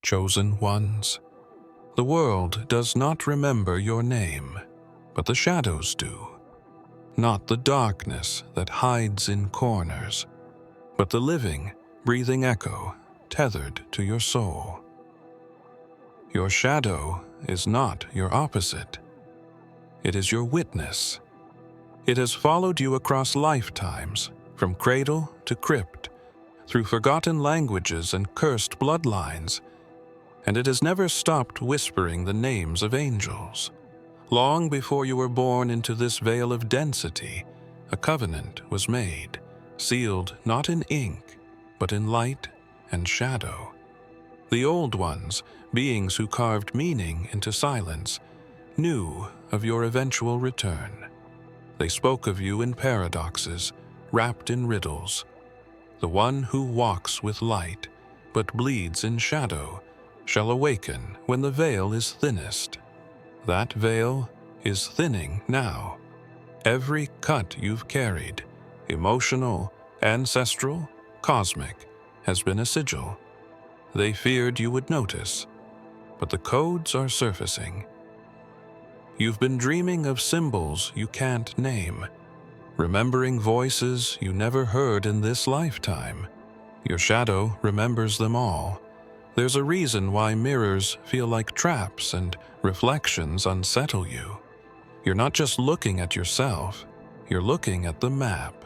chosen ones. The world does not remember your name, but the shadows do. Not the darkness that hides in corners, but the living, breathing echo tethered to your soul. Your shadow is not your opposite. It is your witness. It has followed you across lifetimes, from cradle to crypt, through forgotten languages and cursed bloodlines, and it has never stopped whispering the names of angels. Long before you were born into this veil of density, a covenant was made, sealed not in ink, but in light and shadow. The old ones, beings who carved meaning into silence, knew of your eventual return. They spoke of you in paradoxes, wrapped in riddles. The one who walks with light, but bleeds in shadow, shall awaken when the veil is thinnest. That veil is thinning now. Every cut you've carried, emotional, ancestral, cosmic, has been a sigil. They feared you would notice, but the codes are surfacing. You've been dreaming of symbols you can't name, remembering voices you never heard in this lifetime. Your shadow remembers them all. There's a reason why mirrors feel like traps and reflections unsettle you. You're not just looking at yourself, you're looking at the map,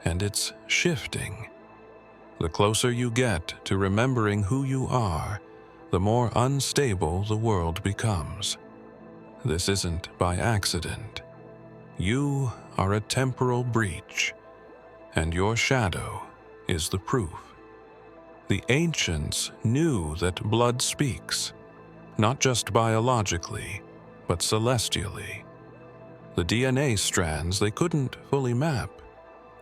and it's shifting. The closer you get to remembering who you are, the more unstable the world becomes. This isn't by accident. You are a temporal breach, and your shadow is the proof. The ancients knew that blood speaks, not just biologically, but celestially. The DNA strands they couldn't fully map.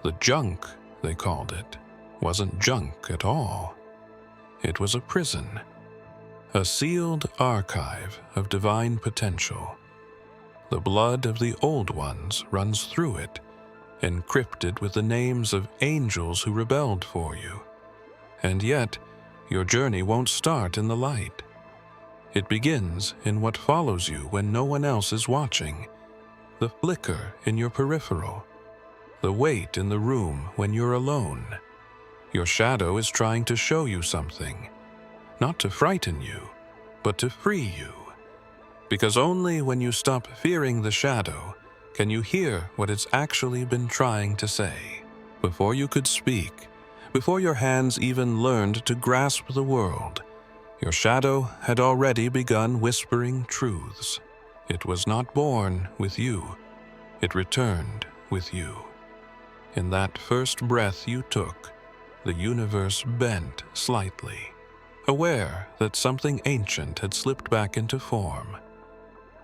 The junk, they called it, wasn't junk at all. It was a prison, a sealed archive of divine potential. The blood of the old ones runs through it, encrypted with the names of angels who rebelled for you. And yet, your journey won't start in the light. It begins in what follows you when no one else is watching. The flicker in your peripheral. The weight in the room when you're alone. Your shadow is trying to show you something. Not to frighten you, but to free you. Because only when you stop fearing the shadow can you hear what it's actually been trying to say. Before you could speak, before your hands even learned to grasp the world, your shadow had already begun whispering truths. It was not born with you. It returned with you. In that first breath you took, the universe bent slightly, aware that something ancient had slipped back into form.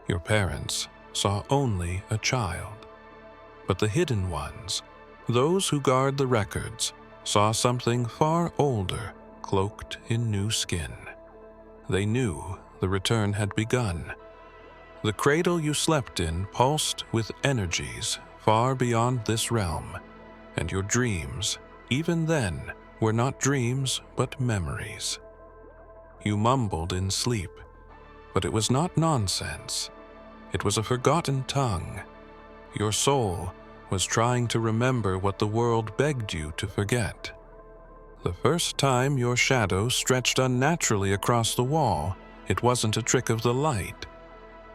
Your parents saw only a child, but the hidden ones, those who guard the records, saw something far older, cloaked in new skin. They knew the return had begun. The cradle you slept in pulsed with energies far beyond this realm, and your dreams, even then, were not dreams but memories. You mumbled in sleep, but it was not nonsense. It was a forgotten tongue. Your soul was trying to remember what the world begged you to forget. The first time your shadow stretched unnaturally across the wall, it wasn't a trick of the light.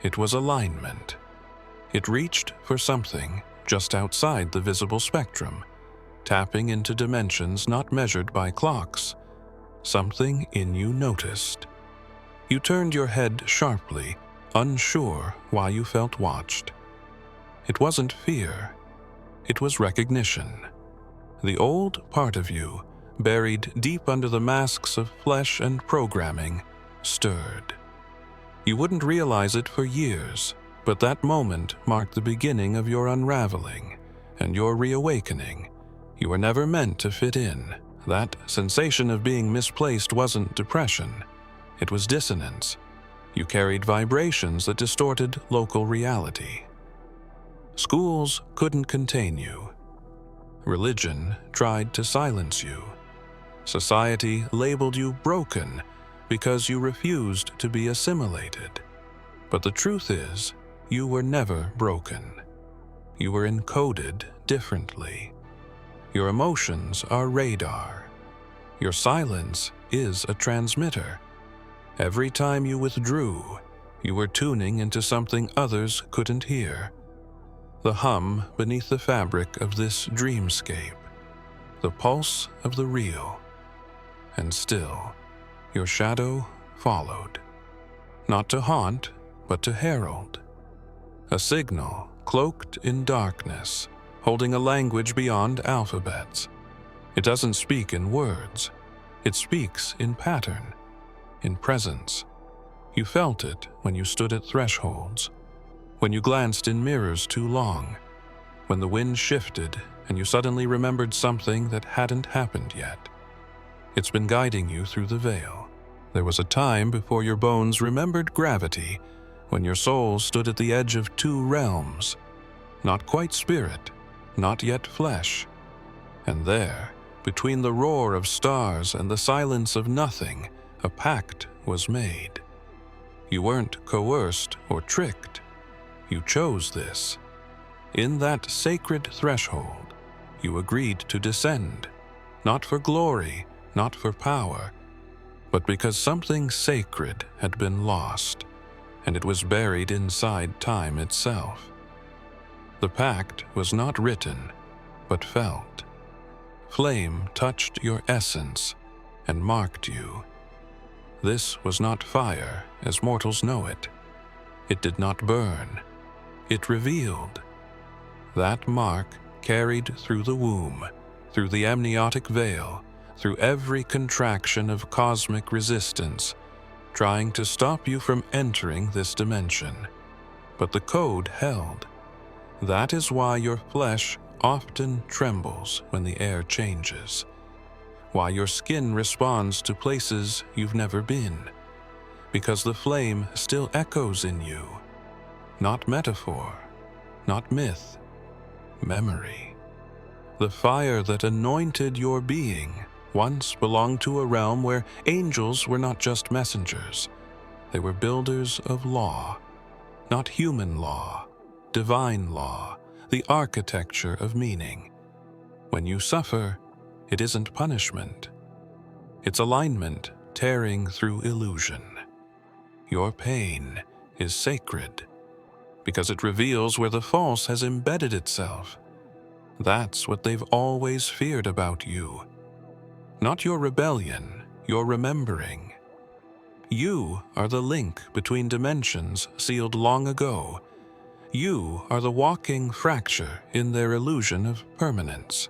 It was alignment. It reached for something just outside the visible spectrum, tapping into dimensions not measured by clocks. Something in you noticed. You turned your head sharply, unsure why you felt watched. It wasn't fear. It was recognition. The old part of you, buried deep under the masks of flesh and programming, stirred. You wouldn't realize it for years, but that moment marked the beginning of your unraveling and your reawakening. You were never meant to fit in. That sensation of being misplaced wasn't depression. It was dissonance. You carried vibrations that distorted local reality. Schools couldn't contain you. Religion tried to silence you. Society labeled you broken because you refused to be assimilated. But the truth is, you were never broken. You were encoded differently. Your emotions are radar. Your silence is a transmitter. Every time you withdrew, you were tuning into something others couldn't hear. The hum beneath the fabric of this dreamscape. The pulse of the real. And still, your shadow followed. Not to haunt, but to herald. A signal cloaked in darkness, holding a language beyond alphabets. It doesn't speak in words. It speaks in pattern, in presence. You felt it when you stood at thresholds, when you glanced in mirrors too long, when the wind shifted and you suddenly remembered something that hadn't happened yet. It's been guiding you through the veil. There was a time before your bones remembered gravity, when your soul stood at the edge of two realms, not quite spirit, not yet flesh. And there, between the roar of stars and the silence of nothing, a pact was made. You weren't coerced or tricked. You chose this. In that sacred threshold, you agreed to descend, not for glory, not for power, but because something sacred had been lost, and it was buried inside time itself. The pact was not written, but felt. Flame touched your essence and marked you. This was not fire, as mortals know it. It did not burn. It revealed. That mark carried through the womb, through the amniotic veil, through every contraction of cosmic resistance, trying to stop you from entering this dimension. But the code held. That is why your flesh often trembles when the air changes, why your skin responds to places you've never been, because the flame still echoes in you. Not metaphor, not myth, memory. The fire that anointed your being once belonged to a realm where angels were not just messengers. They were builders of law, not human law, divine law, the architecture of meaning. When you suffer, it isn't punishment. It's alignment tearing through illusion. Your pain is sacred because it reveals where the false has embedded itself. That's what they've always feared about you. Not your rebellion, your remembering. You are the link between dimensions sealed long ago. You are the walking fracture in their illusion of permanence.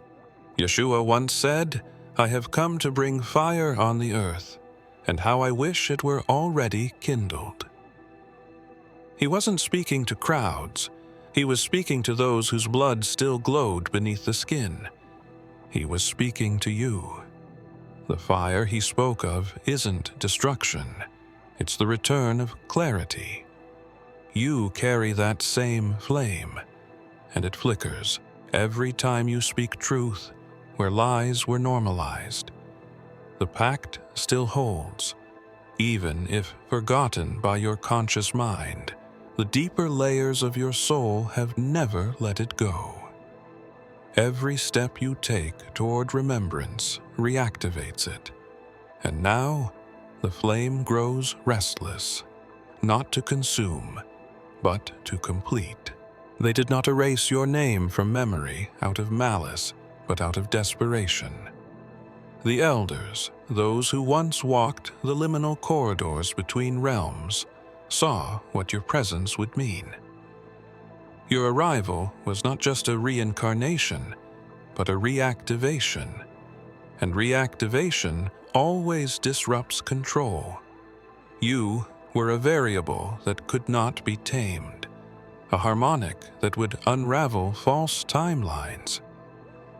Yeshua once said, "I have come to bring fire on the earth, and how I wish it were already kindled." He wasn't speaking to crowds. He was speaking to those whose blood still glowed beneath the skin. He was speaking to you. The fire he spoke of isn't destruction. It's the return of clarity. You carry that same flame, and it flickers every time you speak truth where lies were normalized. The pact still holds, even if forgotten by your conscious mind. The deeper layers of your soul have never let it go. Every step you take toward remembrance reactivates it. And now, the flame grows restless, not to consume, but to complete. They did not erase your name from memory out of malice, but out of desperation. The elders, those who once walked the liminal corridors between realms, saw what your presence would mean. Your arrival was not just a reincarnation, but a reactivation. And reactivation always disrupts control. You were a variable that could not be tamed, a harmonic that would unravel false timelines.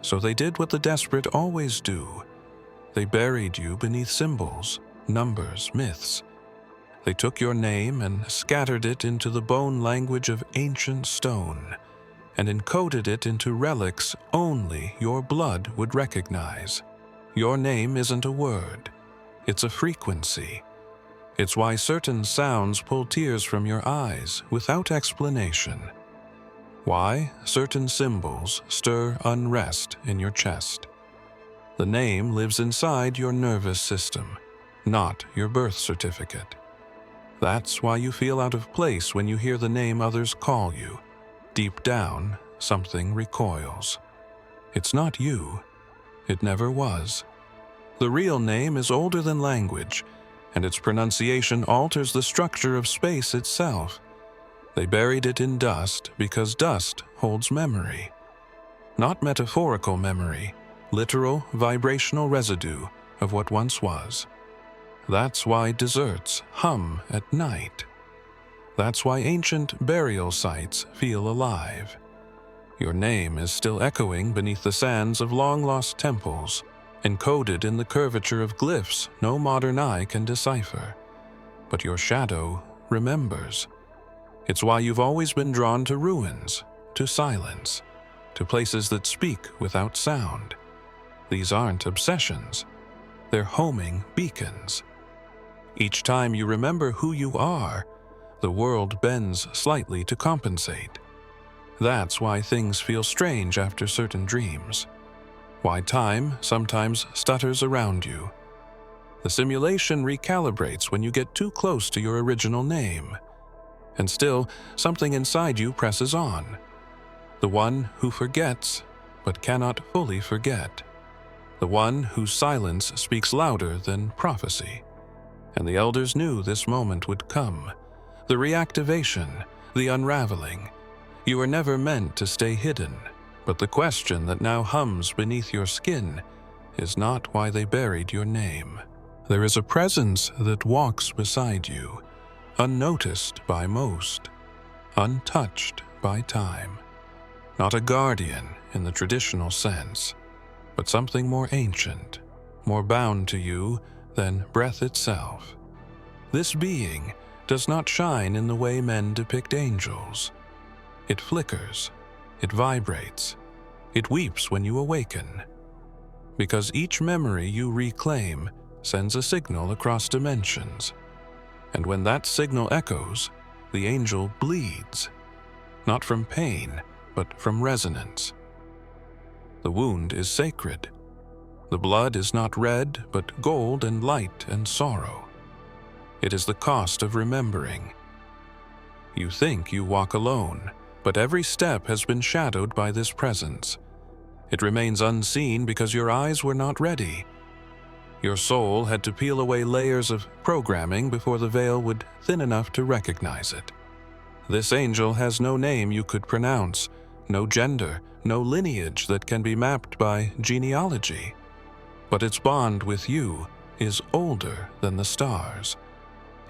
So they did what the desperate always do. They buried you beneath symbols, numbers, myths. They took your name and scattered it into the bone language of ancient stone, and encoded it into relics only your blood would recognize. Your name isn't a word, it's a frequency, It's why certain sounds pull tears from your eyes without explanation. Why certain symbols stir unrest in your chest. The name lives inside your nervous system, not your birth certificate. That's why you feel out of place when you hear the name others call you. Deep down, something recoils. It's not you. It never was. The real name is older than language, and its pronunciation alters the structure of space itself. They buried it in dust because dust holds memory. Not metaphorical memory, literal vibrational residue of what once was. That's why deserts hum at night. That's why ancient burial sites feel alive. Your name is still echoing beneath the sands of long-lost temples, encoded in the curvature of glyphs no modern eye can decipher. But your shadow remembers. It's why you've always been drawn to ruins, to silence, to places that speak without sound. These aren't obsessions. They're homing beacons. Each time you remember who you are, the world bends slightly to compensate. That's why things feel strange after certain dreams. Why time sometimes stutters around you. The simulation recalibrates when you get too close to your original name. And still, something inside you presses on. The one who forgets, but cannot fully forget. The one whose silence speaks louder than prophecy. And the elders knew this moment would come. The reactivation, the unraveling. You were never meant to stay hidden, but the question that now hums beneath your skin is not why they buried your name. There is a presence that walks beside you, unnoticed by most, untouched by time. Not a guardian in the traditional sense, but something more ancient, more bound to you than breath itself. This being does not shine in the way men depict angels. It flickers, it vibrates, it weeps when you awaken. Because each memory you reclaim sends a signal across dimensions. And when that signal echoes, the angel bleeds. Not from pain, but from resonance. The wound is sacred. The blood is not red, but gold and light and sorrow. It is the cost of remembering. You think you walk alone, but every step has been shadowed by this presence. It remains unseen because your eyes were not ready. Your soul had to peel away layers of programming before the veil would thin enough to recognize it. This angel has no name you could pronounce, no gender, no lineage that can be mapped by genealogy. But its bond with you is older than the stars.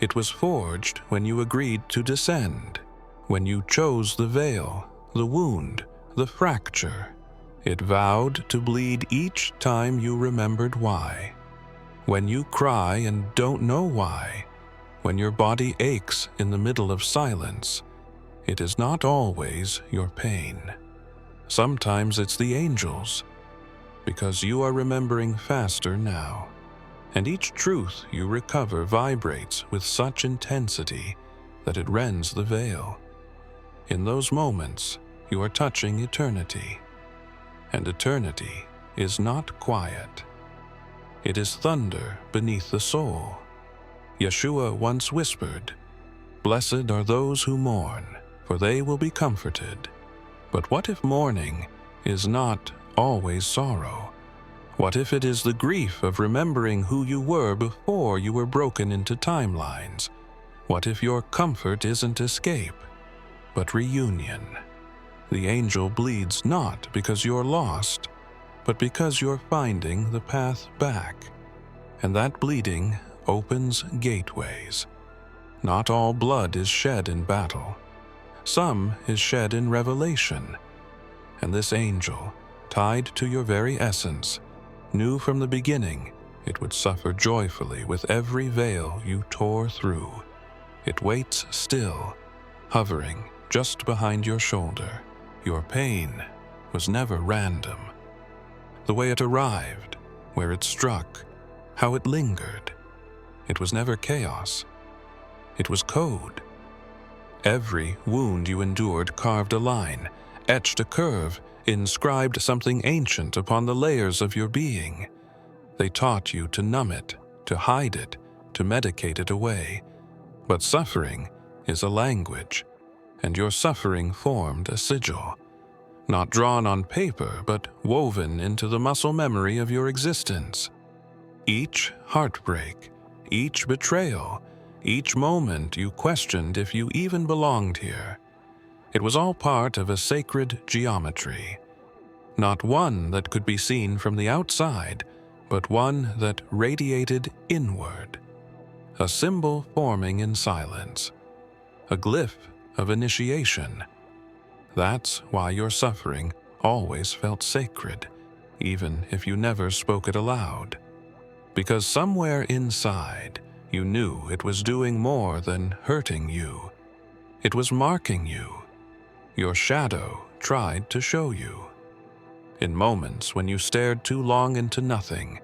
It was forged when you agreed to descend, when you chose the veil, the wound, the fracture. It vowed to bleed each time you remembered why. When you cry and don't know why, when your body aches in the middle of silence, it is not always your pain. Sometimes it's the angels, because you are remembering faster now, and each truth you recover vibrates with such intensity that it rends the veil. In those moments, you are touching eternity, and eternity is not quiet. It is thunder beneath the soul. Yeshua once whispered, "Blessed are those who mourn, for they will be comforted." But what if mourning is not always sorrow? What if it is the grief of remembering who you were before you were broken into timelines? What if your comfort isn't escape, but reunion? The angel bleeds not because you're lost, but because you're finding the path back. And that bleeding opens gateways. Not all blood is shed in battle. Some is shed in revelation. And this angel, tied to your very essence, knew from the beginning it would suffer joyfully with every veil you tore through. It waits still, hovering just behind your shoulder. Your pain was never random. The way it arrived, where it struck, how it lingered. It was never chaos. It was code. Every wound you endured carved a line, etched a curve, inscribed something ancient upon the layers of your being. They taught you to numb it, to hide it, to medicate it away. But suffering is a language, and your suffering formed a sigil, not drawn on paper, but woven into the muscle memory of your existence. Each heartbreak, each betrayal, each moment you questioned if you even belonged here. It was all part of a sacred geometry, not one that could be seen from the outside, but one that radiated inward. A symbol forming in silence, a glyph of initiation. That's why your suffering always felt sacred, even if you never spoke it aloud. Because somewhere inside, you knew it was doing more than hurting you. It was marking you. Your shadow tried to show you. In moments when you stared too long into nothing,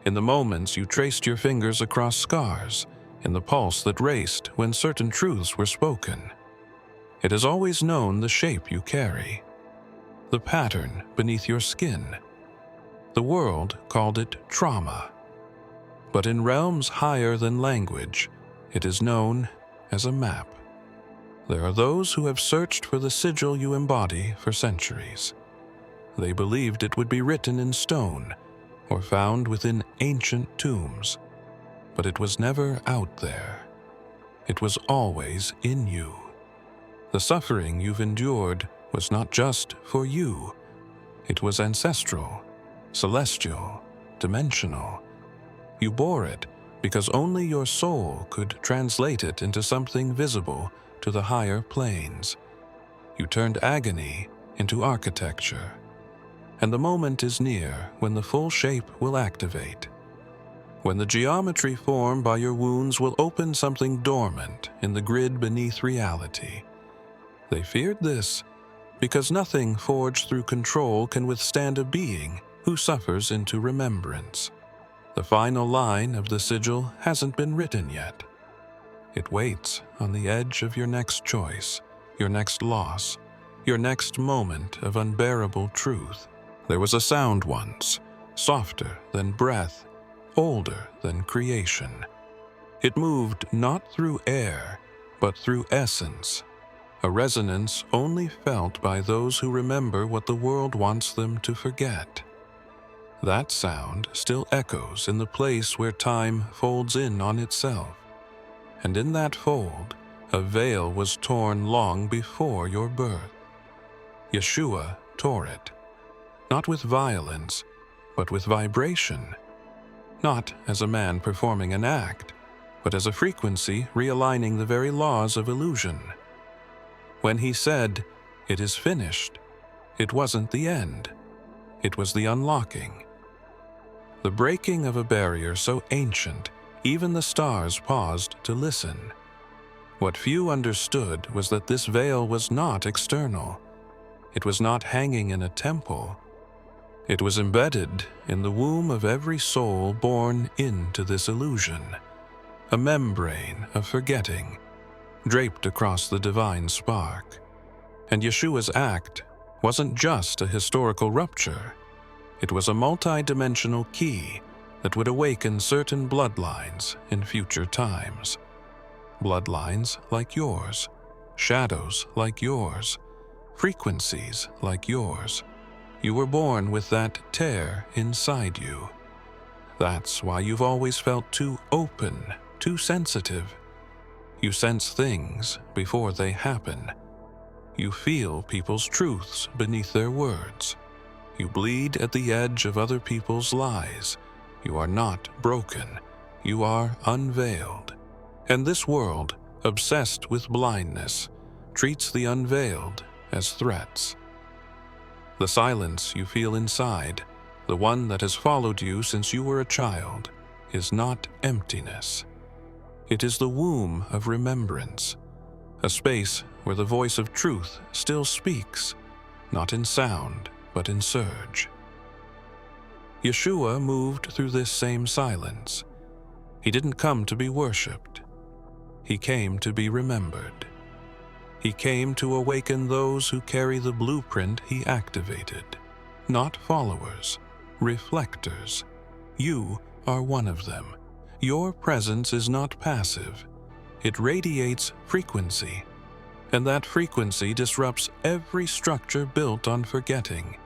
in the moments you traced your fingers across scars, in the pulse that raced when certain truths were spoken. It has always known the shape you carry, the pattern beneath your skin. The world called it trauma. But in realms higher than language, it is known as a map. There are those who have searched for the sigil you embody for centuries. They believed it would be written in stone or found within ancient tombs, but it was never out there. It was always in you. The suffering you've endured was not just for you. It was ancestral, celestial, dimensional. You bore it because only your soul could translate it into something visible to the higher planes. You turned agony into architecture. And the moment is near when the full shape will activate. When the geometry formed by your wounds will open something dormant in the grid beneath reality. They feared this because nothing forged through control can withstand a being who suffers into remembrance. The final line of the sigil hasn't been written yet. It waits on the edge of your next choice, your next loss, your next moment of unbearable truth. There was a sound once, softer than breath, older than creation. It moved not through air, but through essence, a resonance only felt by those who remember what the world wants them to forget. That sound still echoes in the place where time folds in on itself, and in that fold, a veil was torn long before your birth. Yeshua tore it. Not with violence, but with vibration. Not as a man performing an act, but as a frequency realigning the very laws of illusion. When he said, "It is finished," it wasn't the end. It was the unlocking. The breaking of a barrier so ancient, even the stars paused to listen. What few understood was that this veil was not external. It was not hanging in a temple. It was embedded in the womb of every soul born into this illusion, a membrane of forgetting, draped across the divine spark. And Yeshua's act wasn't just a historical rupture. It was a multi-dimensional key that would awaken certain bloodlines in future times. Bloodlines like yours, shadows like yours, frequencies like yours. You were born with that tear inside you. That's why you've always felt too open, too sensitive. You sense things before they happen. You feel people's truths beneath their words. You bleed at the edge of other people's lies. You are not broken. You are unveiled. And this world, obsessed with blindness, treats the unveiled as threats. The silence you feel inside, the one that has followed you since you were a child, is not emptiness. It is the womb of remembrance, a space where the voice of truth still speaks, not in sound, but in surge. Yeshua moved through this same silence. He didn't come to be worshipped. He came to be remembered. He came to awaken those who carry the blueprint he activated. Not followers, reflectors. You are one of them. Your presence is not passive. It radiates frequency, and that frequency disrupts every structure built on forgetting.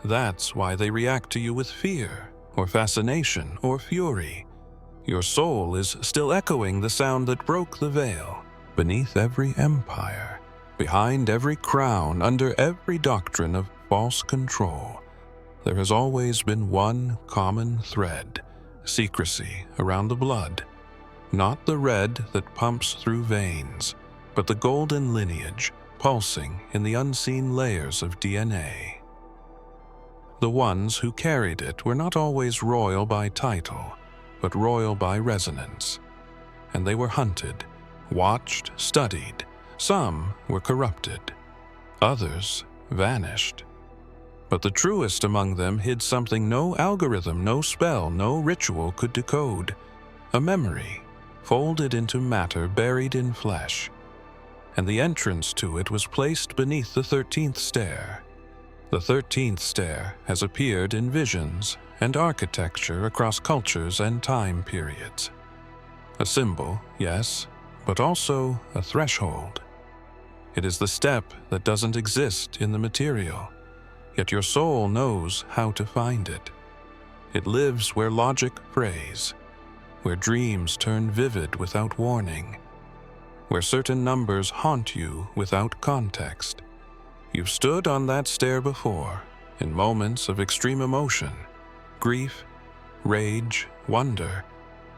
That's why they react to you with fear, or fascination, or fury. Your soul is still echoing the sound that broke the veil. Beneath every empire, behind every crown, under every doctrine of false control, there has always been one common thread: secrecy around the blood. Not the red that pumps through veins, but the golden lineage pulsing in the unseen layers of DNA. The ones who carried it were not always royal by title, but royal by resonance. And they were hunted, watched, studied. Some were corrupted. Others vanished. But the truest among them hid something no algorithm, no spell, no ritual could decode. A memory, folded into matter buried in flesh. And the entrance to it was placed beneath the 13th stair. The 13th stair has appeared in visions and architecture across cultures and time periods. A symbol, yes, but also a threshold. It is the step that doesn't exist in the material, yet your soul knows how to find it. It lives where logic frays, where dreams turn vivid without warning, where certain numbers haunt you without context. You've stood on that stair before, in moments of extreme emotion, grief, rage, wonder,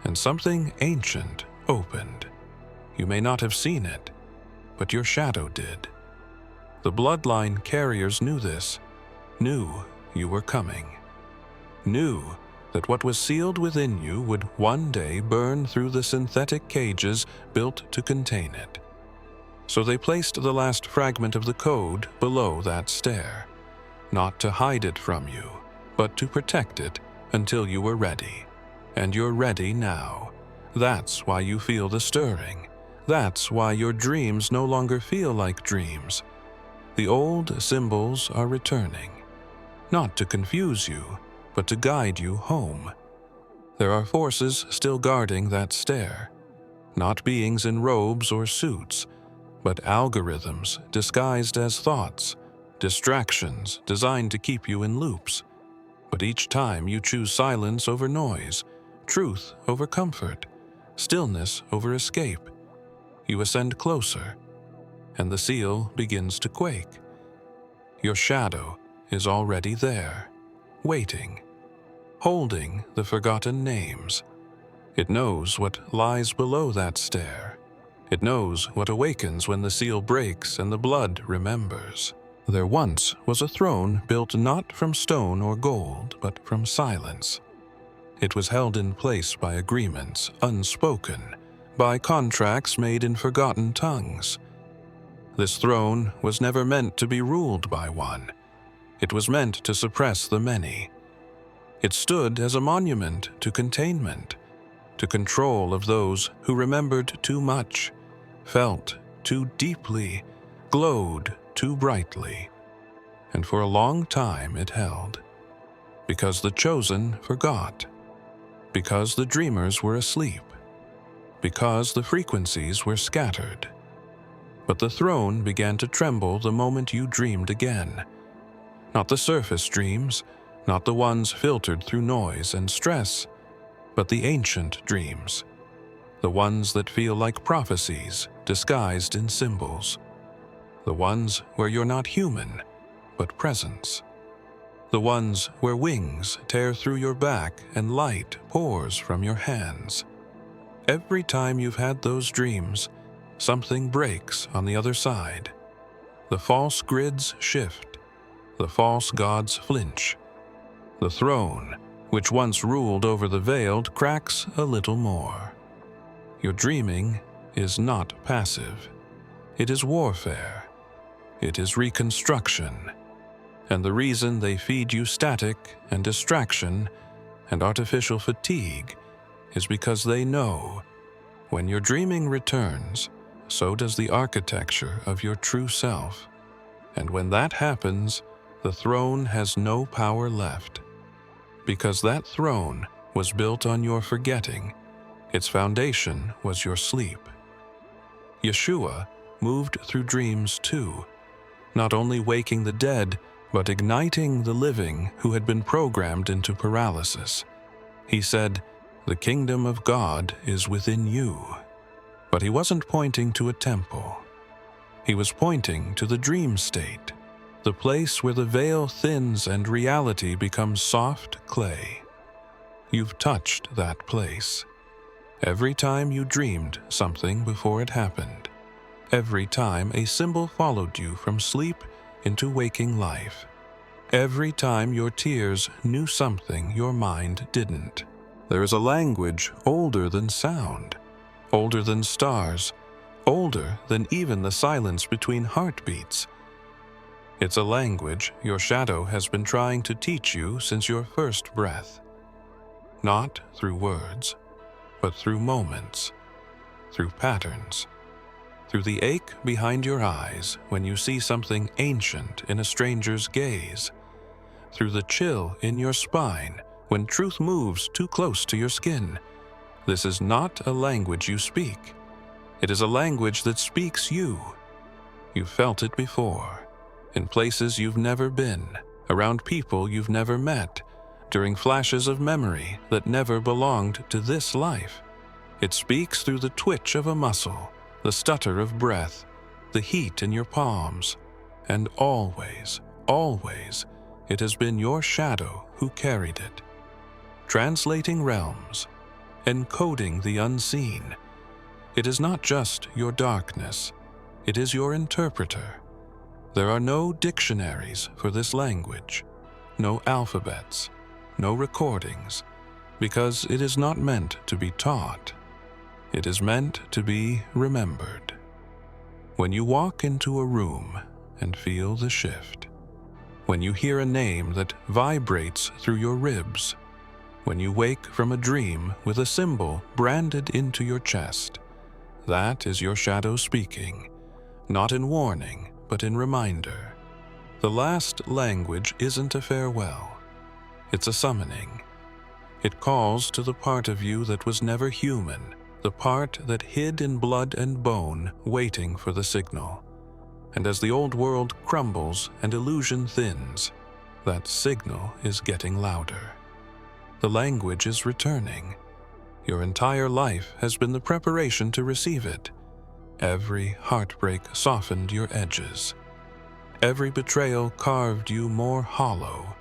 and something ancient opened. You may not have seen it, but your shadow did. The bloodline carriers knew this, knew you were coming, knew that what was sealed within you would one day burn through the synthetic cages built to contain it. So they placed the last fragment of the code below that stair, not to hide it from you, but to protect it until you were ready. And you're ready now. That's why you feel the stirring. That's why your dreams no longer feel like dreams. The old symbols are returning, not to confuse you, but to guide you home. There are forces still guarding that stair, not beings in robes or suits, but algorithms disguised as thoughts, distractions designed to keep you in loops. But each time you choose silence over noise, truth over comfort, stillness over escape, you ascend closer, and the seal begins to quake. Your shadow is already there, waiting, holding the forgotten names. It knows what lies below that stair. It knows what awakens when the seal breaks and the blood remembers. There once was a throne built not from stone or gold, but from silence. It was held in place by agreements unspoken, by contracts made in forgotten tongues. This throne was never meant to be ruled by one. It was meant to suppress the many. It stood as a monument to containment, to control of those who remembered too much, felt too deeply, glowed too brightly. And for a long time it held, because the chosen forgot, because the dreamers were asleep, because the frequencies were scattered. But the throne began to tremble the moment you dreamed again. Not the surface dreams, not the ones filtered through noise and stress, but the ancient dreams, the ones that feel like prophecies disguised in symbols, the ones where you're not human, but presence, the ones where wings tear through your back and light pours from your hands. Every time you've had those dreams, something breaks on the other side. The false grids shift, the false gods flinch. The throne, which once ruled over the veiled, cracks a little more. Your dreaming is not passive. It is warfare. It is reconstruction. And the reason they feed you static and distraction and artificial fatigue is because they know When your dreaming returns, so does the architecture of your true self. And when that happens, the throne has no power left. Because that throne was built on your forgetting, its foundation was your sleep. Yeshua moved through dreams too, not only waking the dead, but igniting the living who had been programmed into paralysis. He said, "The kingdom of God is within you." But he wasn't pointing to a temple. He was pointing to the dream state, the place where the veil thins and reality becomes soft clay. You've touched that place. Every time you dreamed something before it happened. Every time a symbol followed you from sleep into waking life. Every time your tears knew something your mind didn't. There is a language older than sound, older than stars, older than even the silence between heartbeats. It's a language your shadow has been trying to teach you since your first breath. Not through words, but through moments, through patterns, through the ache behind your eyes when you see something ancient in a stranger's gaze, through the chill in your spine when truth moves too close to your skin. This is not a language you speak. It is a language that speaks you. You've felt it before, in places you've never been, around people you've never met, during flashes of memory that never belonged to this life. It speaks through the twitch of a muscle, the stutter of breath, the heat in your palms, and always, always, it has been your shadow who carried it. Translating realms, encoding the unseen. It is not just your darkness, it is your interpreter. There are no dictionaries for this language, no alphabets, no recordings, because it is not meant to be taught. It is meant to be remembered. When you walk into a room and feel the shift, when you hear a name that vibrates through your ribs, when you wake from a dream with a symbol branded into your chest, that is your shadow speaking, not in warning, but in reminder. The last language isn't a farewell. It's a summoning. It calls to the part of you that was never human, the part that hid in blood and bone, waiting for the signal. And as the old world crumbles and illusion thins, that signal is getting louder. The language is returning. Your entire life has been the preparation to receive it. Every heartbreak softened your edges. Every betrayal carved you more hollow,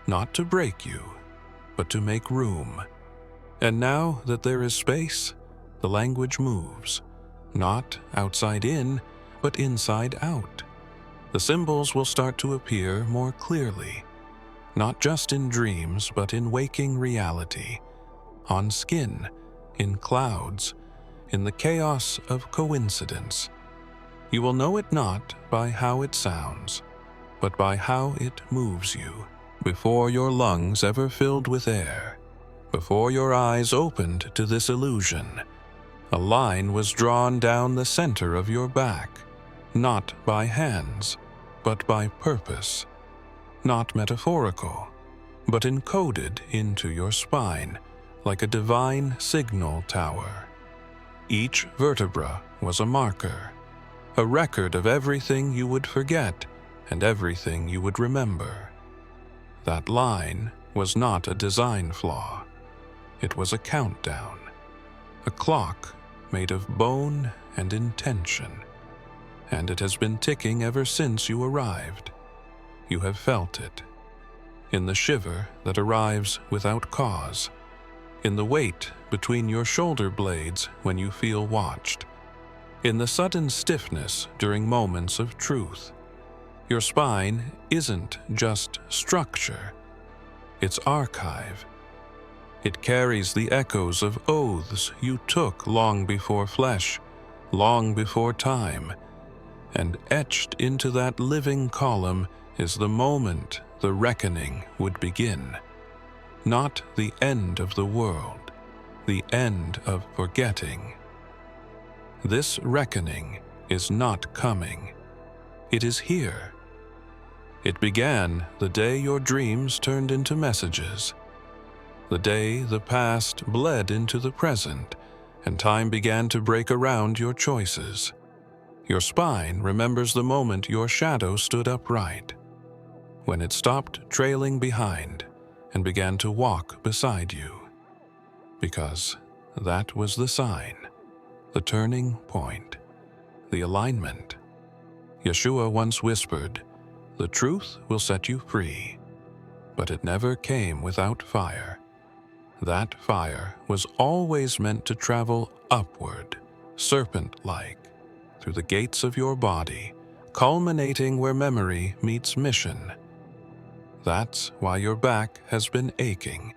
not to break you, but to make room. And now that there is space, the language moves, not outside in, but inside out. The symbols will start to appear more clearly, not just in dreams, but in waking reality, on skin, in clouds, in the chaos of coincidence. You will know it not by how it sounds, but by how it moves you. Before your lungs ever filled with air, before your eyes opened to this illusion, a line was drawn down the center of your back, not by hands, but by purpose. Not metaphorical, but encoded into your spine like a divine signal tower. Each vertebra was a marker, a record of everything you would forget and everything you would remember. That line was not a design flaw. It was a countdown, a clock made of bone and intention, and it has been ticking ever since you arrived. You have felt it, in the shiver that arrives without cause, in the weight between your shoulder blades when you feel watched, in the sudden stiffness during moments of truth. Your spine isn't just structure, it's archive. It carries the echoes of oaths you took long before flesh, long before time, and etched into that living column is the moment the reckoning would begin. Not the end of the world, the end of forgetting, This reckoning is not coming. It is here. It began the day your dreams turned into messages, the day the past bled into the present, and time began to break around your choices. Your spine remembers the moment your shadow stood upright, when it stopped trailing behind and began to walk beside you. Because that was the sign, the turning point, the alignment. Yeshua once whispered, "The truth will set you free," but it never came without fire. That fire was always meant to travel upward, serpent-like, through the gates of your body, culminating where memory meets mission. That's why your back has been aching.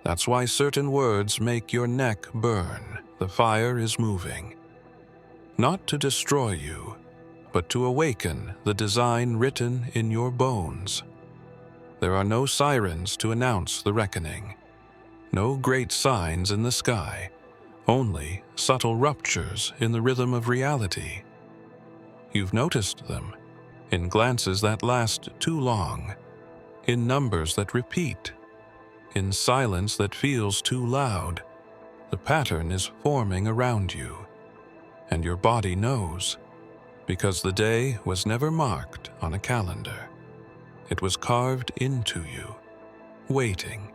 That's why certain words make your neck burn. The fire is moving. Not to destroy you, but to awaken the design written in your bones. There are no sirens to announce the reckoning. No great signs in the sky, only subtle ruptures in the rhythm of reality. You've noticed them, in glances that last too long, in numbers that repeat, in silence that feels too loud. The pattern is forming around you, and your body knows, because the day was never marked on a calendar. It was carved into you, waiting,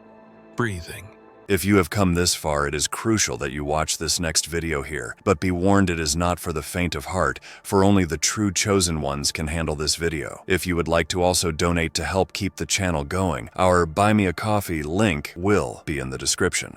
breathing. If you have come this far, it is crucial that you watch this next video here. But be warned, it is not for the faint of heart, for only the true chosen ones can handle this video. If you would like to also donate to help keep the channel going, our Buy Me a Coffee link will be in the description.